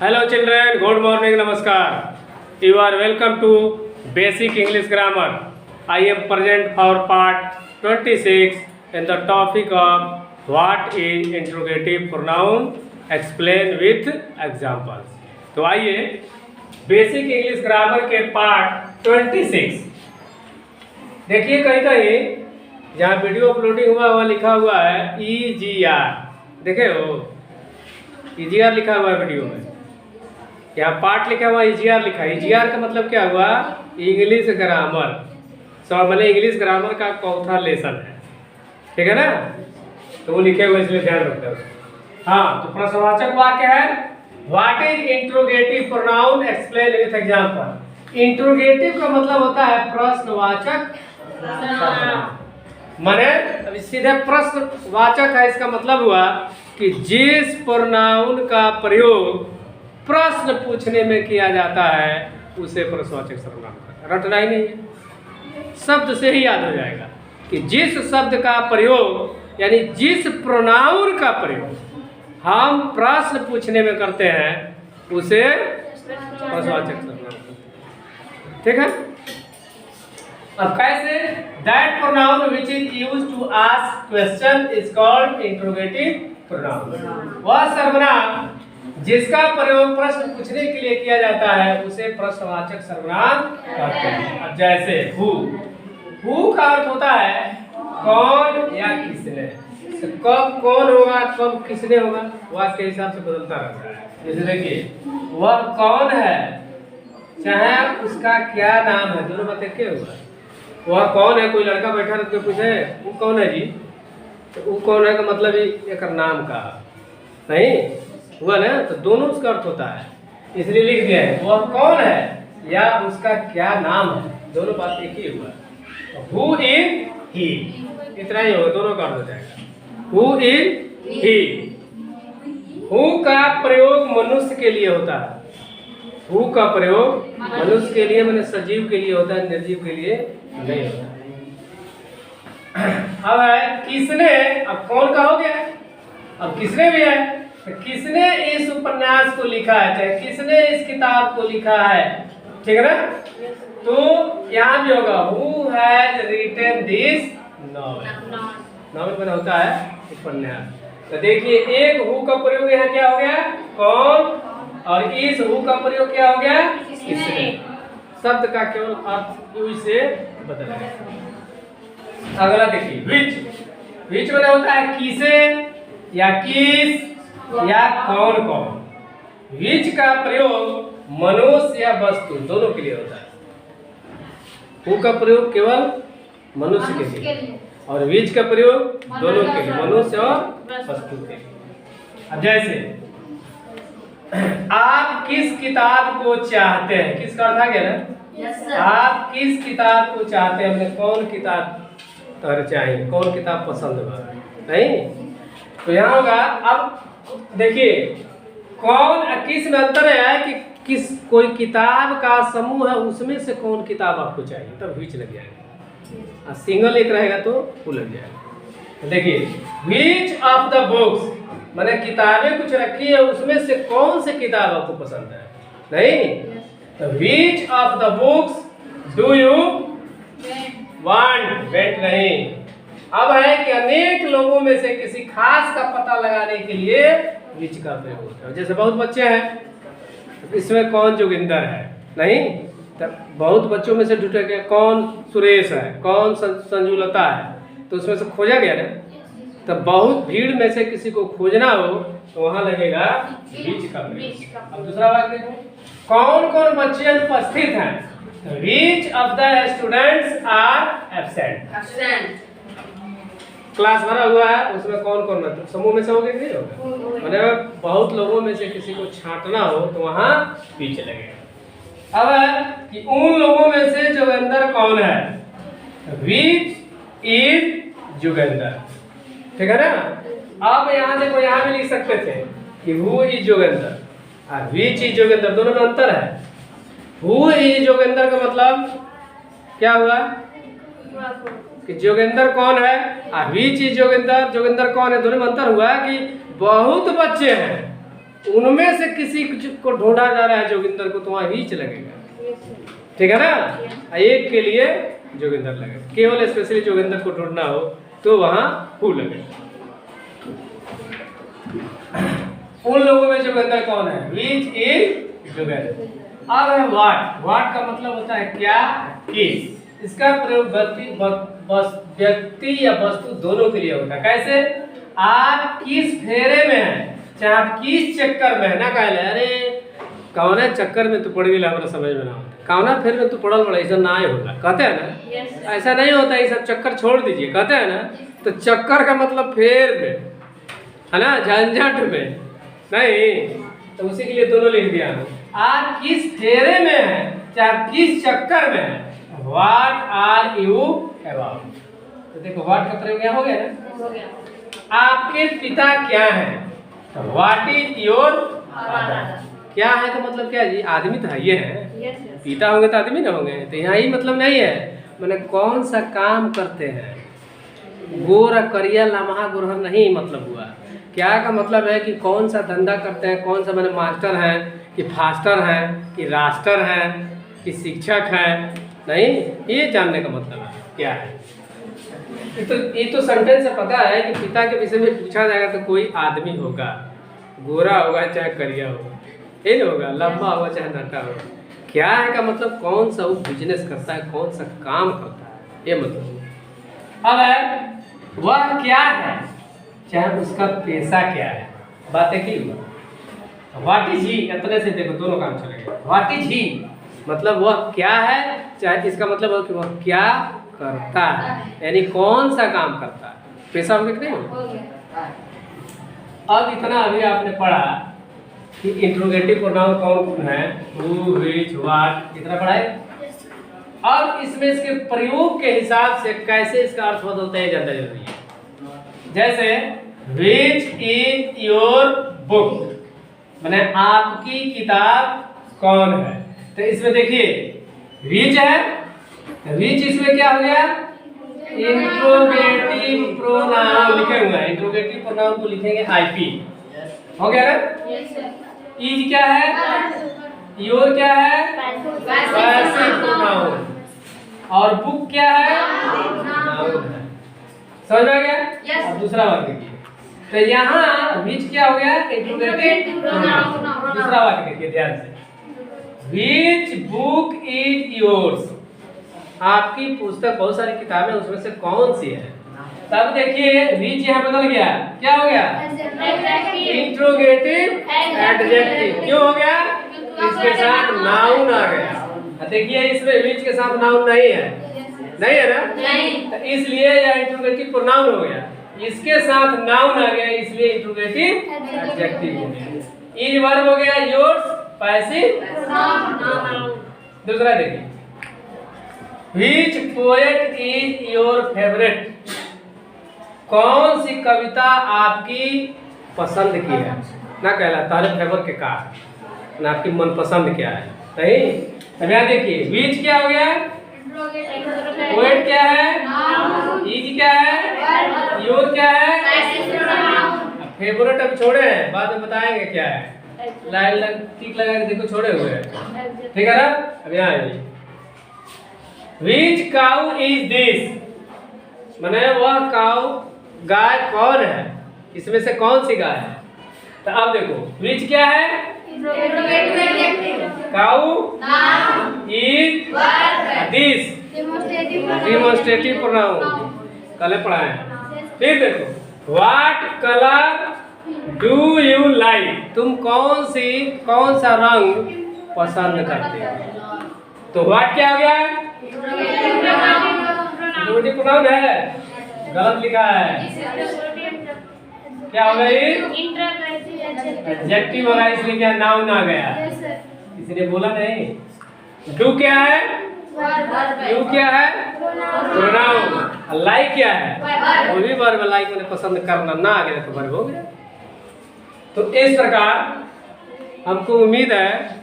Hello children, good morning, namaskar. You are welcome to Basic English Grammar. I am present for part 26 in the topic of what is interrogative pronoun, explain with examples. तो आइए basic English grammar के part 26 देखिए, कहीं कहीं जहाँ video uploading हुआ लिखा हुआ है EGR, देखे हो EGR लिखा हुआ है वीडियो में। यहाँ पार्ट लिखा हुआ EGR लिखा है। EGR का मतलब क्या हुआ? English grammar. मतलब इंग्लिश ग्रामर का चौथा लेसन है, ठीक है ना? तो वो लिखे हुए इसलिए ध्यान रखते हो। हाँ, तो प्रश्नवाचक वाक्य है what is interrogative pronoun, explain with example. Interrogative का मतलब होता है प्रश्नवाचक सर्वनाम। माने अभी सीधे प्रश्नवाचक है, इसका मतलब हुआ कि जिस प्रोनाउन का प्रयोग प्रश्न पूछने में किया जाता है उसे प्रश्नवाचक सर्वनाम कहते हैं। रटना ही नहीं है, शब्द से ही याद हो जाएगा कि जिस शब्द का प्रयोग यानी जिस प्रोनाउन का प्रयोग हम प्रश्न पूछने में करते हैं उसे प्रश्नवाचक सर्वनाम कहते हैं, ठीक है? अब कैसे? That pronoun which is used to ask question is called interrogative pronoun. वह सर्वनाम जिसका प्रयोग प्रश्न पूछने के लिए किया जाता है उसे प्रश्नवाचक सर्वनाम कहते हैं। अब जैसे हु का अर्थ होता है कौन या किसने। तो कब कौन होगा, कब किसने होगा, वह के हिसाब से बदलता रहता है। जैसे देखिए, वह कौन है, चाहे उसका क्या नाम है, दोनों बातें क्या हुआ। वह कौन है, कोई लड़का बैठा रह के पूछे वो कौन है जी, तो वो कौन है का मतलब एक नाम का नहीं हुआ ना, तो दोनों उसका अर्थ होता है, इसलिए लिख दिया है वह कौन है या उसका क्या नाम है, दोनों बात एक ही हुआ। हु इज ही, इतना ही होगा, दोनों का अर्थ हो जाएगा। Who is he. हु का प्रयोग मनुष्य के लिए होता है। हु का प्रयोग मनुष्य के लिए, मैंने सजीव के लिए होता है, निर्जीव के लिए नहीं होता। अब है किसने, अब कौन का हो गया, अब किसने भी है। तो किसने इस उपन्यास को लिखा है, चाहे किसने इस किताब को लिखा है, ठीक है ना? तो यहाँ भी होगा who has written this novel. Novel बना होता है उपन्यास। तो देखिए, एक हु का प्रयोग यहाँ क्या हो गया, कौन, और इस हु का प्रयोग क्या हो गया, किसने। शब्द का केवल अर्थ यूज से बदल गया। अगला देखिए, विच बना होता है किसे या किस या कौन कौन। विच का प्रयोग मनुष्य या वस्तु दोनों के लिए होता है। हु का प्रयोग केवल मनुष्य के लिए और विच का प्रयोग दोनों के लिए, मनुष्य और वस्तु के लिए। अब जैसे आप किस किताब को चाहते हैं, किसका अर्थ आ गया ना? yes, आप किस किताब को चाहते हैं, हमने कौन किताब चाहिए, कौन किताब पसंद है, नहीं? तो यहाँ होगा, अब देखिए कौन और किस में अंतर है कि किस कोई किताब का समूह है उसमें से कौन किताब आपको चाहिए, तब विच लग जाएगा। और सिंगल एक रहेगा तो वो लग जाएगा। देखिए, विच ऑफ द बुक्स, मैंने किताबें कुछ रखी है उसमें से कौन सी किताब आपको पसंद है, नहीं? तो which of the books do you want, wait नहीं। अब है कि अनेक लोगों में से किसी खास का पता लगाने के लिए विच का प्रयोग होता है। जैसे बहुत बच्चे हैं, इसमें कौन जोगिंदर है, नहीं? तो बहुत बच्चों में से ढूंढा गया कौन सुरेश है, कौन संजुलता है, तो उसमें से खोजा गया ना। तो बहुत भीड़ में से किसी को खोजना हो तो वहां लगेगा विच का प्रयोग। अब दूसरा बात देखो, कौन कौन बच्चे अनुपस्थित हैं। Which of the students are absent. Class भरा हुआ है, उसमें कौन कौन मतलब समूह में से हो गया, नहीं होगा, मतलब बहुत लोगों में से किसी को छांटना हो तो वहां पीछे लगेगा। अब कि उन लोगों में से जोगिंदर कौन है, विच इज जोगिंदर, ठीक है ना? अब यहाँ देखो, यहाँ भी लिख सकते थे कि हु इज जोगिंदर और विच इज जोगिंदर, दोनों में अंतर है। हु इज जोगिंदर का मतलब क्या हुआ कि जोगिंदर कौन है, और विच इज जोगिंदर, जोगिंदर कौन है, दोनों में अंतर हुआ कि बहुत बच्चे हैं उनमें से किसी को ढूंढा जा रहा है जोगिंदर को, तो वहाँ हीच लगेगा, ठीक है ना। एक के लिए जोगिंदर लगेगा, केवल स्पेशली जोगिंदर को ढूंढना हो तो वहाँ हु लगेगा। उन लोगों में जोगिंदर कौन है? Which is Joginder. अब है व्हाट। व्हाट का मतलब होता है क्या, किस। इसका प्रयोग व्यक्ति या वस्तु दोनों के लिए होता है। कैसे? आप किस फेरे में हैं, चाहे आप किस चक्कर में है ना, कहे अरे कौना चक्कर में तू पड़ गई, हमारा समझ में ना होता, कौना फेर में तू पड़ल बड़ा, ऐसा ना ही होता, कहते हैं ना। ऐसा नहीं होता, ये सब चक्कर छोड़ दीजिए, कहते हैं ना। तो चक्कर का मतलब फेर में है ना, झंझट में नहीं, तो उसी के लिए दोनों लिख दिया। आप किस फेरे में हैं, चाहे किस चक्कर में है, व्हाट आर यू अबाउट। तो देखो व्हाट का प्रयोग यहाँ हो गया ना। आपके पिता क्या हैं, व्हाट इज योर फादर। क्या है का मतलब क्या जी, आदमी तो है ये है, पिता होंगे तो आदमी ना होंगे, तो यहाँ ही मतलब नहीं है, मैंने कौन सा काम करते हैं। गोरा करिया लम्हा गुरहर नहीं मतलब हुआ। क्या का मतलब है कि कौन सा धंधा करते हैं, कौन सा मैंने मास्टर हैं कि फास्टर हैं कि रास्टर हैं कि शिक्षक हैं, नहीं, ये जानने का मतलब है क्या है। ये तो सेंटेंस से पता है कि पिता के विषय में पूछा जाएगा तो कोई आदमी होगा, गोरा होगा चाहे करिया होगा, ये नहीं होगा, लंबा होगा चाहे नटा होगा। क्या है का मतलब कौन सा वो बिजनेस करता है, कौन सा काम करता है, ये मतलब। अब है वह क्या है, चाहे उसका पेशा क्या है। बात है कि व्हाट इज ही, इतने से देखो दोनों काम चलेगा। व्हाट इज ही मतलब वह क्या है, चाहे इसका मतलब है कि वह क्या करता है, यानी कौन सा काम करता है। पेशा हो गया कि नहीं? अब इतना अभी आपने पढ़ा कि इंट्रोगेटिव प्रोनाउन कौन कौन है, हु, व्हिच, व्हाट, इतना पढ़ा है। अब इसमें इसके प्रयोग के हिसाब से कैसे इसका अर्थ बदलता है जानना जरूरी है। जैसे व्हिच इज योर बुक, माने आपकी किताब कौन है। तो इसमें देखिए व्हिच है, व्हिच इसमें क्या हो गया, इंट्रोगेटिव प्रोनाउन लिखे हुए हैं। इंट्रोगेटिव प्रोनाउन को लिखेंगे आईपी, हो गया ना। इज क्या है, योर क्या है, पैसिव प्रोनाउन, और बुक क्या है, नाउन है। समझ में आ गया? अब दूसरा वाक्य देखिए, तो यहाँ व्हिच क्या हो गया, इंट्रोगेटिव प्रोनाउन। दूसरा वाक्य देखिए ध्यान से, व्हिच बुक इज योर्स, आपकी पुस्तक, बहुत सारी किताबें, उसमें से कौन सी है। तब देखिए व्हिच यहाँ बदल गया, क्या हो गया, इंट्रोगेटिव एडजेक्टिव। क्यों हो गया, इसके साथ नाउन आ गया। देखिए इसमें व्हिच के साथ नाउन नहीं है, नहीं है ना, नहीं। तो इसलिए यह इंट्रोगेटिव प्रोनाउन हो गया, इसके साथ नाउन आ गया, इसलिए इंट्रोगेटिव एडजेक्टिव हो गया। इज वर्ब हो गया, योर्स पैसिव प्रोनाउन। दूसरा देखिए, which poet is your favourite, कौन सी कविता आपकी पसंद की है, ना कहला तारे फेवर के का ना, आपकी मनपसंद क्या है, नहीं। अब यहाँ देखिए व्हिच क्या हो गया, पोएट क्या है, इज क्या है, योर क्या है, फेवरेट अब छोड़े हैं, बाद में बताएंगे क्या है। लाइन टिक लगा के देखो छोड़े हुए हैं, ठीक है ना। अब यहाँ आइए, व्हिच काउ इज दिस, माने वह काउ गाय कौन है, इसमें से कौन सी गाय है। तो अब देखो व्हिच क्या है, cow is this, demonstrative pronoun कल पढ़ाए। फिर देखो what colour do you like, तुम कौन सा रंग पसंद करते हो। तो व्हाट क्या हो गया, इंट्रोगेटिव प्रोनाउन है, गलत लिखा है, क्या हो गई, एडजेक्टिव हो गया, इसलिए क्या नाउन आ गया, किसी ने बोला नहीं। डू क्या है, यू क्या है, प्रोनाउन। लाइक क्या है, वो भी वर्ब, लाइक मैंने पसंद करना, ना आ गया तो वर्ब हो गया। तो इस प्रकार हमको उम्मीद है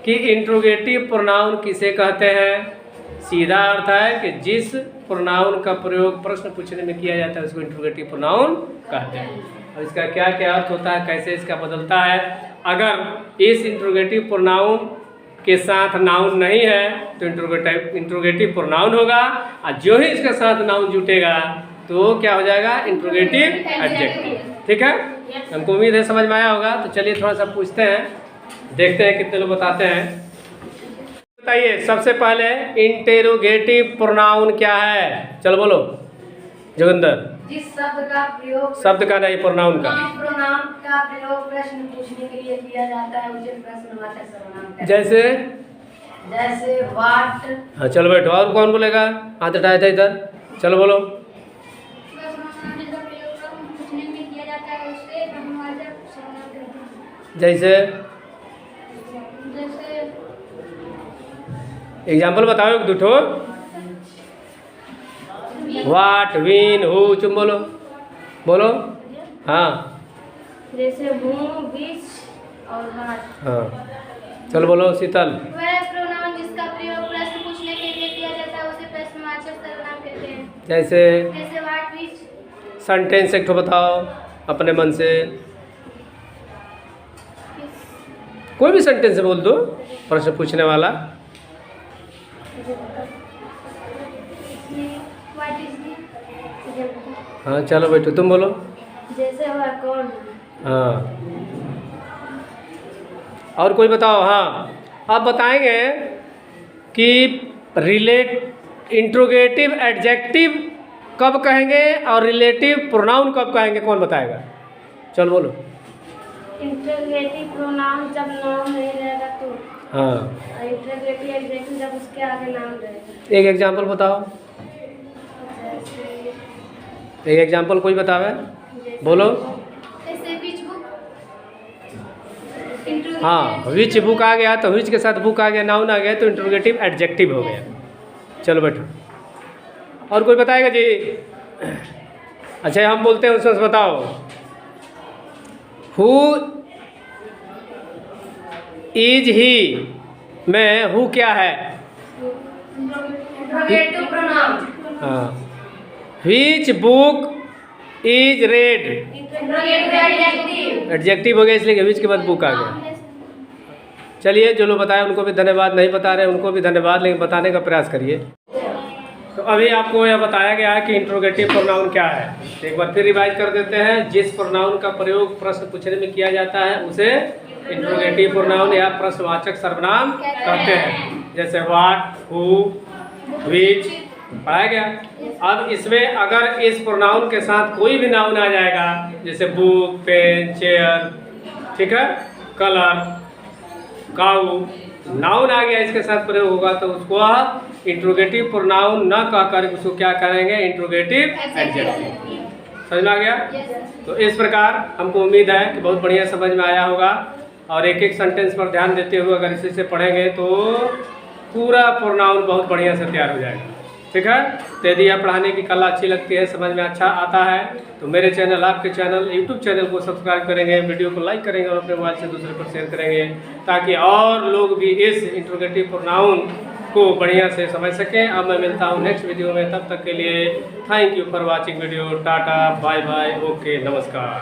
कि इंट्रोगेटिव प्रोनाउन किसे कहते हैं। सीधा अर्थ है कि जिस प्रोनाउन का प्रयोग प्रश्न पूछने में किया जाता है उसको इंट्रोगेटिव प्रोनाउन कहते हैं। और इसका क्या क्या अर्थ होता है, कैसे इसका बदलता है, अगर इस इंट्रोगेटिव प्रोनाउन के साथ नाउन नहीं है तो इंट्रोगेटिव प्रोनाउन होगा, और जो ही इसके साथ नाउन जुटेगा तो क्या हो जाएगा, इंट्रोगेटिव एडजेक्टिव। ठीक है, हमको उम्मीद है समझ में आया होगा। तो चलिए थोड़ा सा पूछते हैं, देखते हैं कितने लोग बताते हैं। बताइए सबसे पहले इंटेरोगेटिव प्रोनाउन क्या है, चलो बोलो जोगिंदर। जिस शब्द का प्रयोग, शब्द का नहीं, प्रोनाउन का। प्रोनाउन का प्रयोग प्रश्न पूछने के लिए किया जाता है उसे प्रश्नवाचक सर्वनाम कहते हैं। जैसे व्हाट। हाँ चलो बैठो, और कौन बोलेगा, हाथ उठाया था इधर, चलो बोलो। जैसे एग्जाम्पल बताओ एक दूठो। व्हाट, व्हेन, हु, तुम बोलो बोलो। हाँ जैसे हूँ, विच और व्हाट। हाँ चलो बोलो शीतल। वह प्रोनाउन जिसका प्रयोग प्रश्न पूछने के लिए किया जाता है उसे प्रश्नवाचक सर्वनाम कहते हैं। जैसे व्हाट, विच। सेंटेंस एक ठो बताओ अपने मन से, कोई भी सेंटेंस बोल दो प्रश्न पूछने वाला। हाँ चलो बैठो, तुम बोलो। जैसे वह कौन। हाँ और कोई बताओ। हाँ आप बताएंगे कि इंट्रोगेटिव एडजेक्टिव कब कहेंगे और रिलेटिव प्रोनाउन कब कहेंगे, कौन बताएगा, चलो बोलो। इंट्रोगेटिव प्रोनाउन जब नाउन नहीं रहेगा तो, हाँ और इंट्रोगेटिव एडजेक्टिव जब उसके आगे नाउन रहेगा। एक एग्जांपल बताओ, एक एग्जांपल कोई बतावे, बोलो। जैसे विच बुक। हाँ विच बुक आ गया तो विच के साथ बुक आ गया, नाउन आ गया तो इंट्रोगेटिव एडजेक्टिव हो गया। चलो बैठो, और कोई बताएगा जी। अच्छा हम बोलते हैं उसमें बताओ। हु इज ही में हु क्या है, इंट्रोगेटिव प्रोनाउन। हाँ which book is red, interrogative adjective. Adjective हो गया इसलिए विच के बाद बुक आ गया। चलिए जो लोग बताए उनको भी धन्यवाद, नहीं बता रहे उनको भी धन्यवाद, लेकिन बताने का प्रयास करिए। तो अभी आपको यह बताया गया है कि इंट्रोगेटिव प्रोनाउन क्या है। एक बार फिर रिवाइज कर देते हैं। जिस प्रोनाउन का प्रयोग प्रश्न पूछने में किया जाता है उसे इंट्रोगेटिव प्रोनाउन या प्रश्नवाचक सर्वनाम कहते हैं। जैसे व्हाट, हु, विच पढ़ाया गया। अब इसमें अगर इस प्रोनाउन के साथ कोई भी नाउन आ जाएगा, जैसे बुक, पेन, चेयर, ठीक है, कलर, काऊ, नाउन आ गया इसके साथ प्रयोग होगा तो उसको आप इंट्रोगेटिव प्रोनाउन न कहकर उसको क्या करेंगे, इंट्रोगेटिव एडजेक्टिव। समझ में आ गया? तो इस प्रकार हमको उम्मीद है कि बहुत बढ़िया समझ में आया होगा, और एक एक सेंटेंस पर ध्यान देते हुए अगर इसी से पढ़ेंगे तो पूरा प्रोनाउन बहुत बढ़िया से तैयार हो जाएगा। ठीक है, तो यदि यह पढ़ाने की कला अच्छी लगती है, समझ में अच्छा आता है तो मेरे चैनल, आपके चैनल, यूट्यूब चैनल को सब्सक्राइब करेंगे, वीडियो को लाइक करेंगे और अपने मोबाइल से दूसरे पर शेयर करेंगे, ताकि और लोग भी इस इंट्रोगेटिव प्रोनाउन को बढ़िया से समझ सकें। अब मैं मिलता हूँ नेक्स्ट वीडियो में, तब तक के लिए thank you for watching video. Tata, bye bye, okay, नमस्कार।